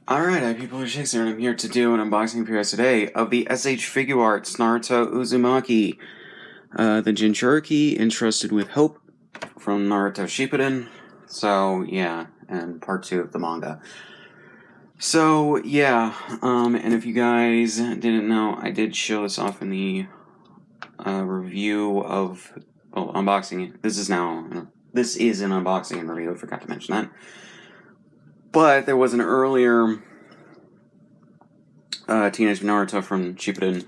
Alright, people are Shakespeare, and I'm here to do an unboxing appearance today of the SH Figuarts Naruto Uzumaki, the Jinchuriki Entrusted with Hope from Naruto Shippuden. So, yeah, and part 2 of the manga. So, yeah, and if you guys didn't know, I did show this off in the review of, unboxing. This is an unboxing and review, I forgot to mention that. But there was an earlier Teenage Naruto from Shippuden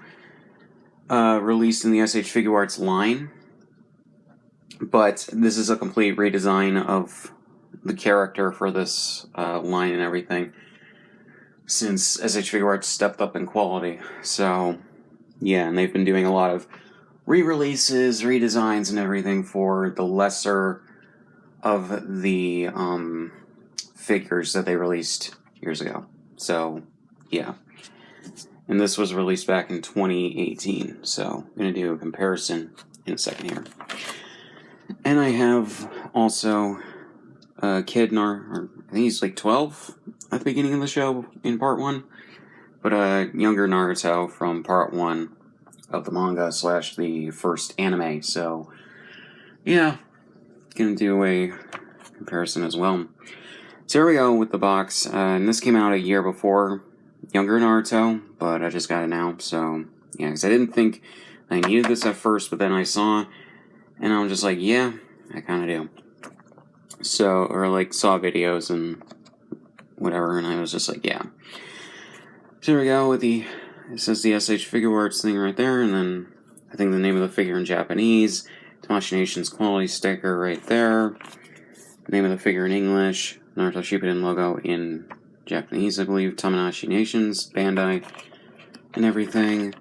released in the SH Figuarts line. But this is a complete redesign of the character for this line and everything, since SH Figuarts stepped up in quality. So, yeah, and they've been doing a lot of re-releases, redesigns, and everything for the lesser of the figures that they released years ago. So, yeah. And this was released back in 2018, so I'm going to do a comparison in a second here. And I have also a kid, I think he's like 12 at the beginning of the show in part 1, but a younger Naruto from part 1 of the manga / the first anime, so yeah, going to do a comparison as well. So here we go with the box, and this came out a year before younger Naruto, but I just got it now, so yeah, because I didn't think I needed this at first, but then I saw, and I'm just like, yeah, I kind of do. So, or like saw videos and whatever, and I was just like, yeah. So here we go with it says the SH Figuarts thing right there, and then I think the name of the figure in Japanese, Tamashii Nation's quality sticker right there, name of the figure in English, Naruto Shippuden logo in Japanese, I believe, Tamashii Nations, Bandai, and everything.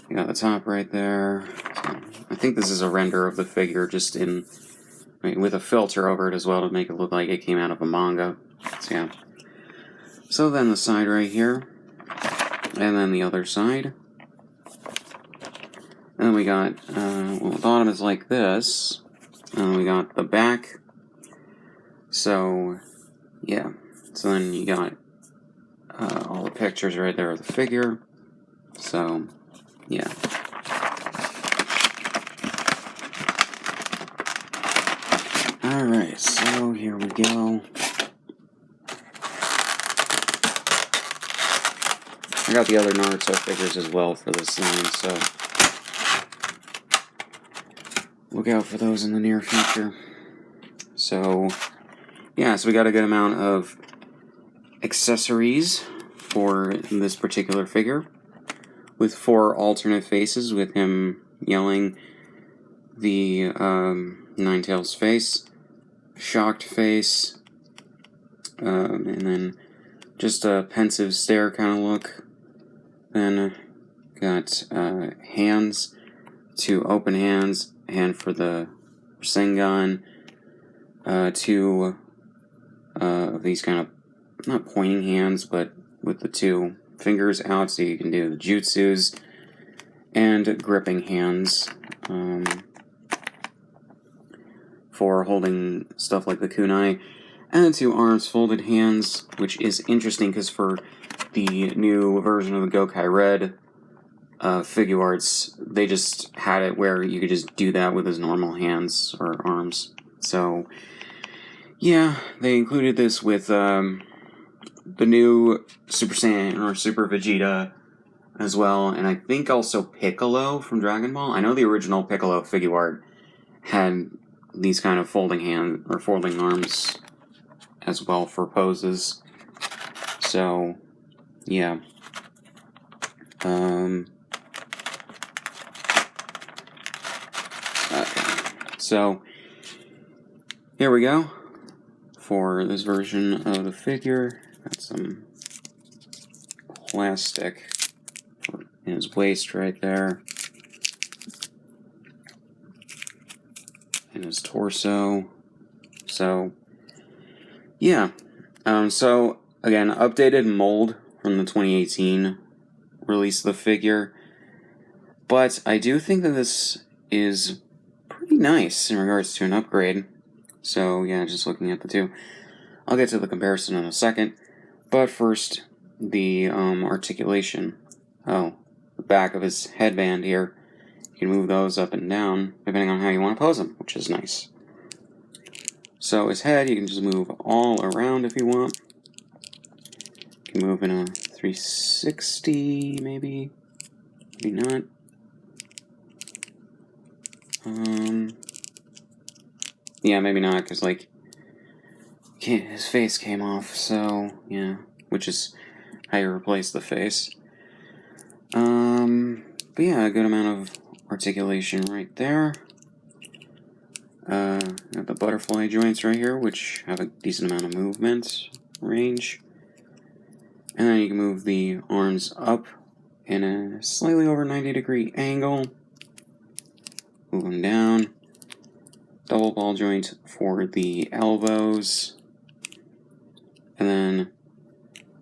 You got the top right there. So I think this is a render of the figure just with a filter over it as well to make it look like it came out of a manga. So yeah. So then the side right here, and then the other side. And then we got, the bottom is like this, and then we got the back. So, yeah. So then you got all the pictures right there of the figure. So, yeah. Alright, so here we go. I got the other Naruto figures as well for this line, so look out for those in the near future. So, yeah, so we got a good amount of accessories for this particular figure, with 4 alternate faces, with him yelling, the Ninetales face, shocked face, and then just a pensive stare kind of look. Then got hands, 2 open hands, hand for the Sengun, 2 of these kind of, not pointing hands, but with the 2 fingers out so you can do the jutsus, and gripping hands for holding stuff like the kunai, and then 2 arms folded hands, which is interesting because for the new version of the Gokai Red Figuarts, they just had it where you could just do that with his normal hands or arms. So, yeah, they included this with the new Super Saiyan or Super Vegeta as well, and I think also Piccolo from Dragon Ball. I know the original Piccolo Figuart had these kind of folding hand or folding arms as well for poses. So, yeah. Okay. So, here we go for this version of the figure. Got some plastic in his waist right there, in his torso. So, yeah. So, again, updated mold from the 2018 release of the figure. But I do think that this is pretty nice in regards to an upgrade. So, yeah, just looking at the 2. I'll get to the comparison in a second. But first, the articulation. Oh, the back of his headband here. You can move those up and down depending on how you want to pose them, which is nice. So his head, you can just move all around if you want. You can move in a 360, maybe not. Yeah, maybe not, because, like, his face came off, so, yeah, which is how you replace the face. But yeah, a good amount of articulation right there. Got the butterfly joints right here, which have a decent amount of movement range. And then you can move the arms up in a slightly over 90-degree angle. Move them down. Double ball joint for the elbows. And then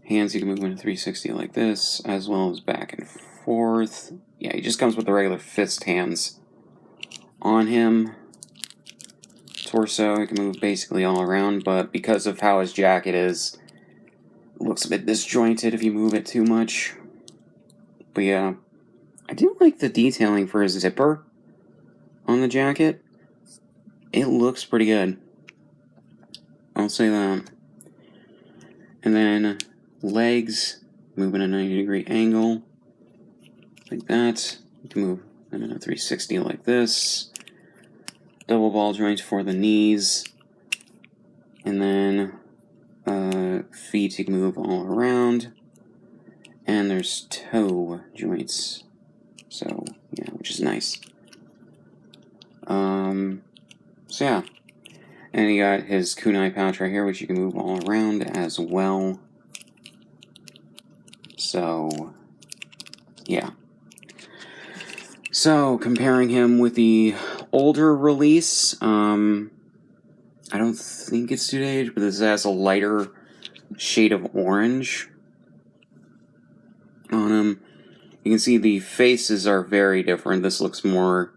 hands you can move in a 360 like this, as well as back and forth. Yeah, he just comes with the regular fist hands on him. Torso, he can move basically all around, but because of how his jacket is, it looks a bit disjointed if you move it too much. But yeah, I do like the detailing for his zipper on the jacket. It looks pretty good. I'll say that. And then legs, move in a 90-degree angle, like that. You can move in a 360 like this. Double ball joint for the knees. And then feet you can move all around. And there's toe joints. So, yeah, which is nice. So yeah. And you got his kunai pouch right here, which you can move all around as well. So, yeah. So, comparing him with the older release, I don't think it's too dated, but this has a lighter shade of orange on him. You can see the faces are very different. This looks more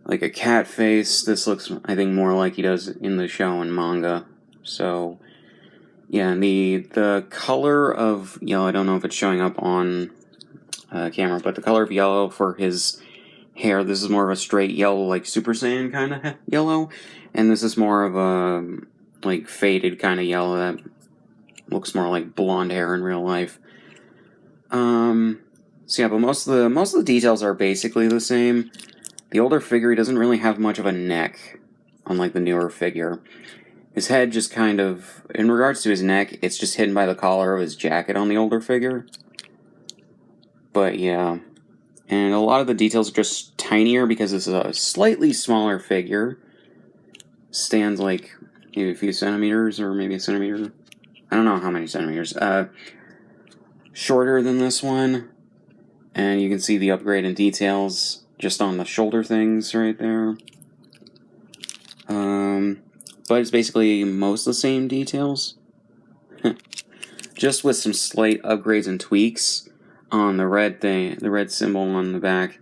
like a cat face. This looks, I think, more like he does in the show and manga. So, yeah, and the color of yellow, I don't know if it's showing up on camera, but the color of yellow for his hair, this is more of a straight yellow, like Super Saiyan kind of yellow, and this is more of a, like, faded kind of yellow that looks more like blonde hair in real life. So yeah, but most of the details are basically the same. The older figure, he doesn't really have much of a neck, unlike the newer figure. His head just kind of, in regards to his neck, it's just hidden by the collar of his jacket on the older figure. But yeah, and a lot of the details are just tinier because this is a slightly smaller figure. Stands like maybe a few centimeters, or maybe a centimeter. I don't know how many centimeters. Shorter than this one. And you can see the upgrade in details just on the shoulder things right there. But it's basically most of the same details. Just with some slight upgrades and tweaks on the red thing, the red symbol on the back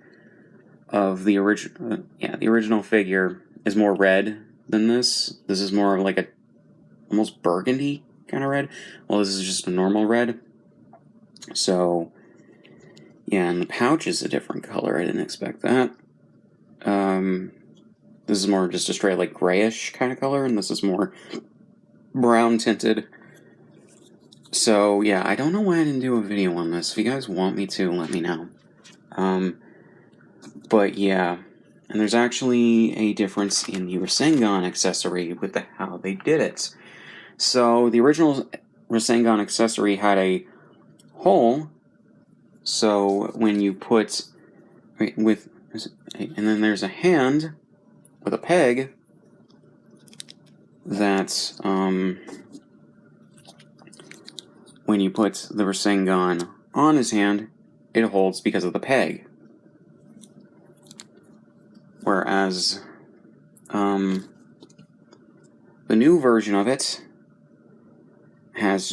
of the original. The original figure is more red than this. This is more like a almost burgundy kind of red. Well, this is just a normal red. So, yeah, and the pouch is a different color. I didn't expect that. This is more just a straight, like, grayish kind of color, and this is more brown tinted. So, yeah, I don't know why I didn't do a video on this. If you guys want me to, let me know. But, yeah, and there's actually a difference in the Rasengan accessory with how they did it. So, the original Rasengan accessory had a hole, so when you put, and then there's a hand with a peg that, when you put the Rasengan on his hand, it holds because of the peg. Whereas, the new version of it has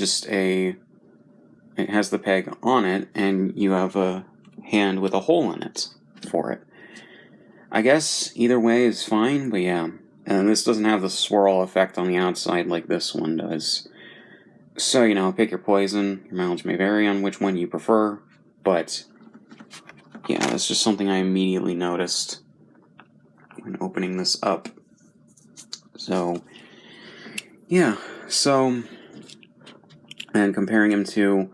it has the peg on it, and you have a hand with a hole in it for it. I guess either way is fine, but yeah. And this doesn't have the swirl effect on the outside like this one does. So, you know, pick your poison. Your mileage may vary on which one you prefer, but yeah, that's just something I immediately noticed when opening this up. So, yeah, so, and comparing him to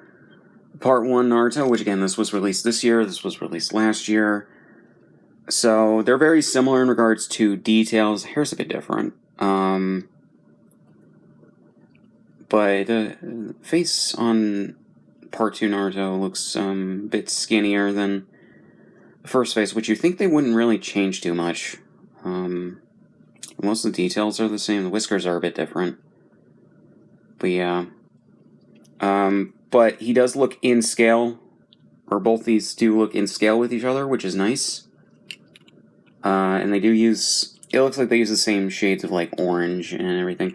Part 1 Naruto, which again, this was released this year, this was released last year. So, they're very similar in regards to details. Hair's a bit different. But the face on Part 2 Naruto looks a bit skinnier than the first face, which you think they wouldn't really change too much. Most of the details are the same. The whiskers are a bit different. But yeah. But he does look in scale, or both these do look in scale with each other, which is nice. And they do use, it looks like they use the same shades of like orange and everything.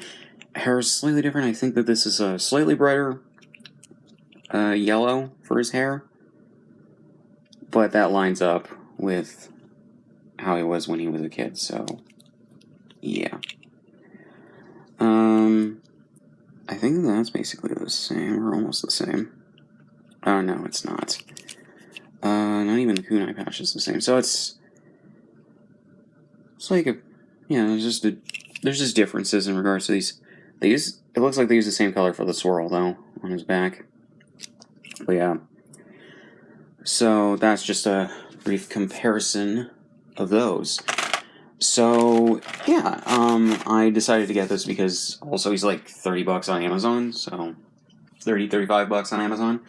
Hair is slightly different. I think that this is a slightly brighter yellow for his hair. But that lines up with how he was when he was a kid, so yeah. I think that's basically the same, or almost the same. Oh, no, it's not. Not even the kunai patch is the same. So it's like a, yeah, there's just differences in regards to these. It looks like they use the same color for the swirl, though, on his back. But yeah. So that's just a brief comparison of those. So, yeah, I decided to get this because also he's like $30 on Amazon, so $35 on Amazon.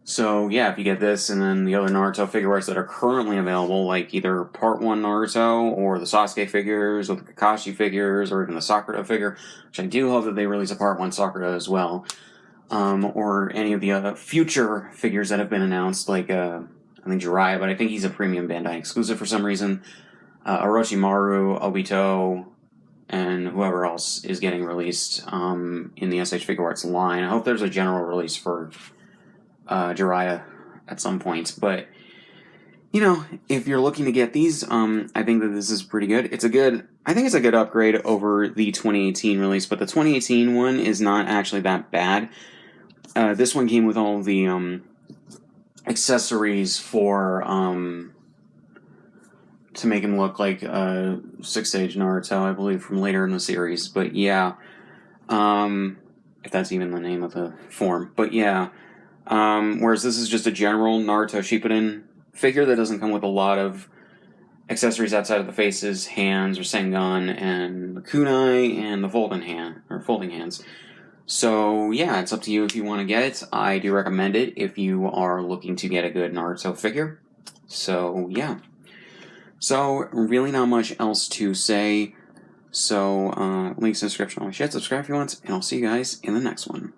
So, yeah, if you get this and then the other Naruto Figuarts that are currently available, like either Part 1 Naruto or the Sasuke figures or the Kakashi figures or even the Sakura figure, which I do hope that they release a Part 1 Sakura as well, or any of the other future figures that have been announced, like, I think Jiraiya, but I think he's a premium Bandai exclusive for some reason. Orochimaru, Obito, and whoever else is getting released in the SH Figuarts line. I hope there's a general release for Jiraiya at some point. But, you know, if you're looking to get these, I think that this is pretty good. I think it's a good upgrade over the 2018 release, but the 2018 one is not actually that bad. This one came with all the accessories for to make him look like Six-Stage Naruto, I believe, from later in the series. But yeah, if that's even the name of the form. But yeah, whereas this is just a general Naruto Shippuden figure that doesn't come with a lot of accessories outside of the faces, hands, or Sengun, and the kunai, and the folding hands. So yeah, it's up to you if you want to get it. I do recommend it if you are looking to get a good Naruto figure. So yeah. So, really not much else to say. So, links in the description on my shit. Subscribe if you want, and I'll see you guys in the next one.